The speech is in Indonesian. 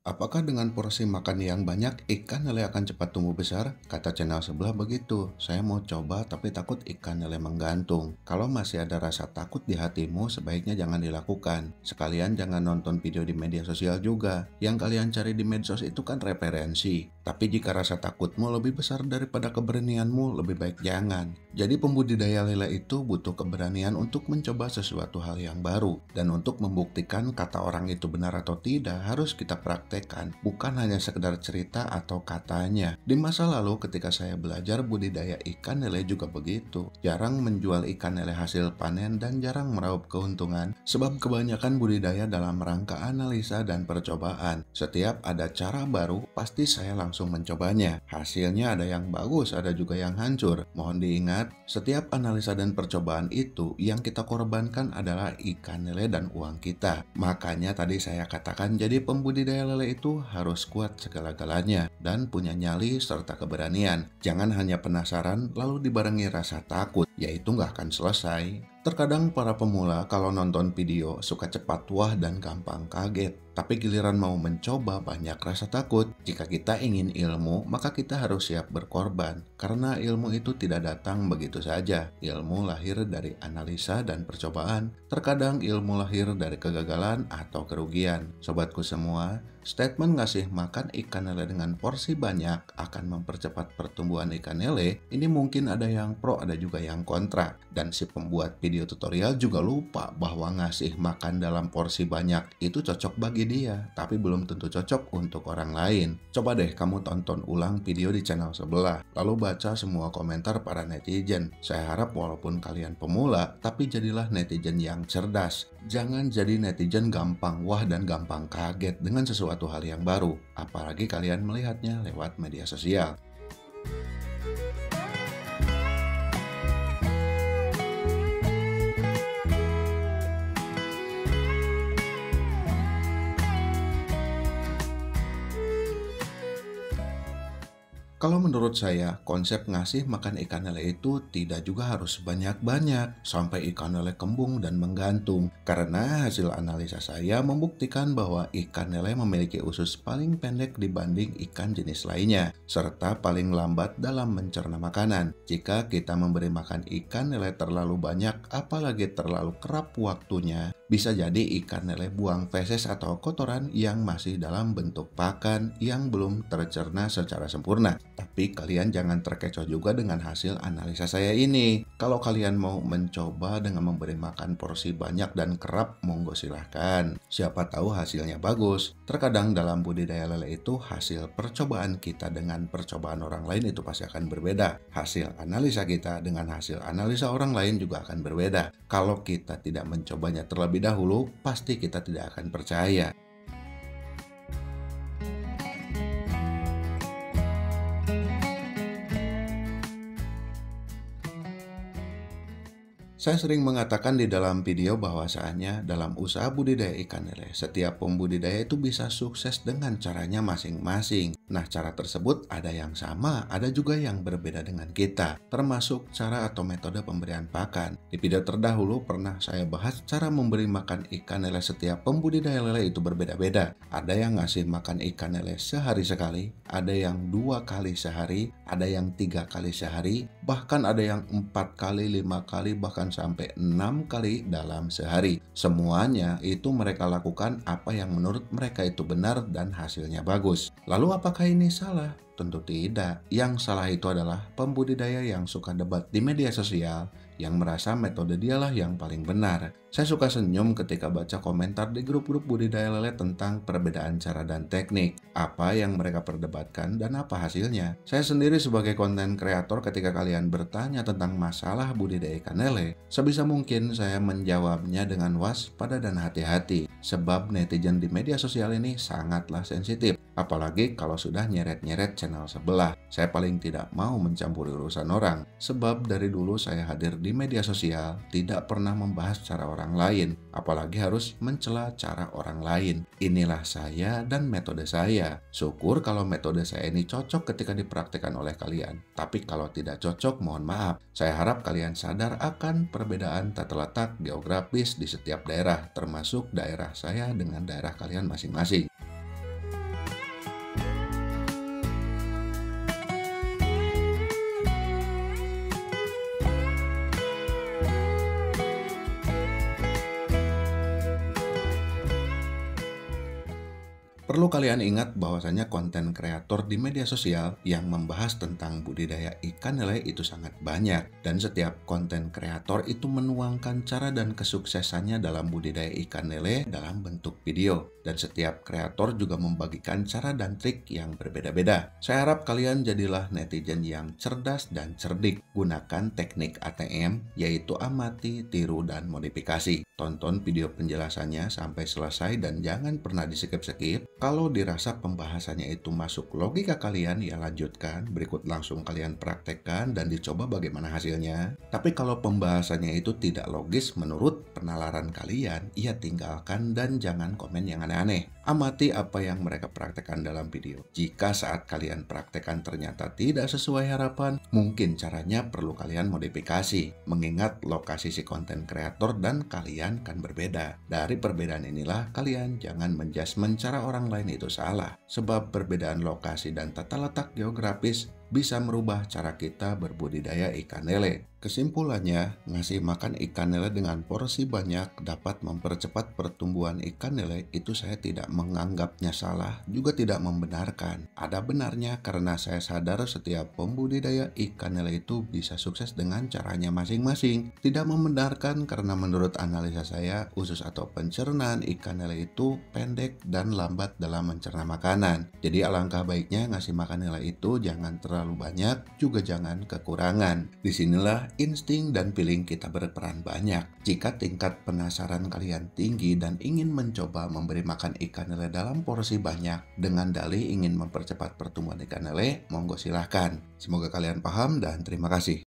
Apakah dengan porsi makan yang banyak, ikan lele akan cepat tumbuh besar? Kata channel sebelah begitu. Saya mau coba tapi takut ikan lele menggantung. Kalau masih ada rasa takut di hatimu, sebaiknya jangan dilakukan. Sekalian jangan nonton video di media sosial juga. Yang kalian cari di medsos itu kan referensi. Tapi jika rasa takutmu lebih besar daripada keberanianmu, lebih baik jangan. Jadi pembudidaya lele itu butuh keberanian untuk mencoba sesuatu hal yang baru. Dan untuk membuktikan kata orang itu benar atau tidak, harus kita praktekkan, bukan hanya sekedar cerita atau katanya. Di masa lalu ketika saya belajar budidaya ikan lele juga begitu. Jarang menjual ikan lele hasil panen dan jarang meraup keuntungan, sebab kebanyakan budidaya dalam rangka analisa dan percobaan. Setiap ada cara baru, pasti saya langsung mencobanya. Hasilnya ada yang bagus, ada juga yang hancur. Mohon diingat, setiap analisa dan percobaan itu yang kita korbankan adalah ikan lele dan uang kita. Makanya tadi saya katakan, jadi pembudidaya lele itu harus kuat segala-galanya dan punya nyali serta keberanian. Jangan hanya penasaran lalu dibarengi rasa takut, yaitu nggak akan selesai. Terkadang para pemula kalau nonton video suka cepat wah dan gampang kaget. Tapi giliran mau mencoba banyak rasa takut. Jika kita ingin ilmu, maka kita harus siap berkorban. Karena ilmu itu tidak datang begitu saja. Ilmu lahir dari analisa dan percobaan. Terkadang ilmu lahir dari kegagalan atau kerugian. Sobatku semua, statement ngasih makan ikan lele dengan porsi banyak akan mempercepat pertumbuhan ikan lele. Ini mungkin ada yang pro, ada juga yang kontra. Dan si pembuat video tutorial juga lupa bahwa ngasih makan dalam porsi banyak itu cocok bagi dia, tapi belum tentu cocok untuk orang lain. Coba deh kamu tonton ulang video di channel sebelah, lalu baca semua komentar para netizen. Saya harap walaupun kalian pemula, tapi jadilah netizen yang cerdas. Jangan jadi netizen gampang wah dan gampang kaget dengan sesuatu hal yang baru, apalagi kalian melihatnya lewat media sosial. Kalau menurut saya, konsep ngasih makan ikan lele itu tidak juga harus banyak-banyak sampai ikan lele kembung dan menggantung. Karena hasil analisa saya membuktikan bahwa ikan lele memiliki usus paling pendek dibanding ikan jenis lainnya, serta paling lambat dalam mencerna makanan. Jika kita memberi makan ikan lele terlalu banyak, apalagi terlalu kerap waktunya, bisa jadi ikan lele buang feses atau kotoran yang masih dalam bentuk pakan yang belum tercerna secara sempurna. Tapi kalian jangan terkecoh juga dengan hasil analisa saya ini. Kalau kalian mau mencoba dengan memberi makan porsi banyak dan kerap, monggo silahkan. Siapa tahu hasilnya bagus. Terkadang dalam budidaya lele itu hasil percobaan kita dengan percobaan orang lain itu pasti akan berbeda. Hasil analisa kita dengan hasil analisa orang lain juga akan berbeda. Kalau kita tidak mencobanya terlebih dahulu, pasti kita tidak akan percaya. Saya sering mengatakan di dalam video bahwasannya dalam usaha budidaya ikan lele, setiap pembudidaya itu bisa sukses dengan caranya masing-masing. Nah, cara tersebut ada yang sama, ada juga yang berbeda dengan kita, termasuk cara atau metode pemberian pakan. Di video terdahulu pernah saya bahas cara memberi makan ikan lele. Setiap pembudidaya lele itu berbeda-beda. Ada yang ngasih makan ikan lele sehari sekali, ada yang 2 kali sehari, ada yang 3 kali sehari, bahkan ada yang 4 kali, 5 kali, bahkan sampai 6 kali dalam sehari. Semuanya itu mereka lakukan apa yang menurut mereka itu benar dan hasilnya bagus. Lalu apakah ini salah? Tentu tidak. Yang salah itu adalah pembudidaya yang suka debat di media sosial, yang merasa metode dialah yang paling benar. Saya suka senyum ketika baca komentar di grup-grup budidaya lele tentang perbedaan cara dan teknik, apa yang mereka perdebatkan dan apa hasilnya. Saya sendiri sebagai konten kreator, ketika kalian bertanya tentang masalah budidaya ikan lele, sebisa mungkin saya menjawabnya dengan waspada dan hati-hati, sebab netizen di media sosial ini sangatlah sensitif. Apalagi kalau sudah nyeret-nyeret channel sebelah. Saya paling tidak mau mencampuri urusan orang, sebab dari dulu saya hadir di media sosial tidak pernah membahas cara orang lain, apalagi harus mencela cara orang lain. Inilah saya dan metode saya. Syukur kalau metode saya ini cocok ketika dipraktikkan oleh kalian. Tapi kalau tidak cocok, mohon maaf. Saya harap kalian sadar akan perbedaan tata letak geografis di setiap daerah, termasuk daerah saya dengan daerah kalian masing-masing. Perlu kalian ingat bahwasanya konten kreator di media sosial yang membahas tentang budidaya ikan lele itu sangat banyak, dan setiap konten kreator itu menuangkan cara dan kesuksesannya dalam budidaya ikan lele dalam bentuk video, dan setiap kreator juga membagikan cara dan trik yang berbeda-beda. Saya harap kalian jadilah netizen yang cerdas dan cerdik. Gunakan teknik ATM, yaitu amati, tiru, dan modifikasi. Tonton video penjelasannya sampai selesai dan jangan pernah di-skip-skip. Kalau dirasa pembahasannya itu masuk logika kalian, ya lanjutkan. Berikut langsung kalian praktekkan dan dicoba bagaimana hasilnya. Tapi kalau pembahasannya itu tidak logis menurut penalaran kalian, ya tinggalkan dan jangan komen yang aneh-aneh. Amati apa yang mereka praktekkan dalam video. Jika saat kalian praktekkan ternyata tidak sesuai harapan, mungkin caranya perlu kalian modifikasi. Mengingat lokasi si konten kreator dan kalian kan berbeda. Dari perbedaan inilah kalian jangan menjudgment cara orang lain itu salah. Sebab perbedaan lokasi dan tata letak geografis bisa merubah cara kita berbudidaya ikan lele. Kesimpulannya, ngasih makan ikan lele dengan porsi banyak dapat mempercepat pertumbuhan ikan lele. Itu saya tidak menganggapnya salah, juga tidak membenarkan. Ada benarnya karena saya sadar setiap pembudidaya ikan lele itu bisa sukses dengan caranya masing-masing. Tidak membenarkan karena menurut analisa saya, usus atau pencernaan ikan lele itu pendek dan lambat dalam mencerna makanan. Jadi alangkah baiknya ngasih makan lele itu jangan terlalu banyak, juga jangan kekurangan. Disinilah insting dan feeling kita berperan banyak. Jika tingkat penasaran kalian tinggi dan ingin mencoba memberi makan ikan lele dalam porsi banyak dengan dalih ingin mempercepat pertumbuhan ikan lele, monggo silahkan. Semoga kalian paham dan terima kasih.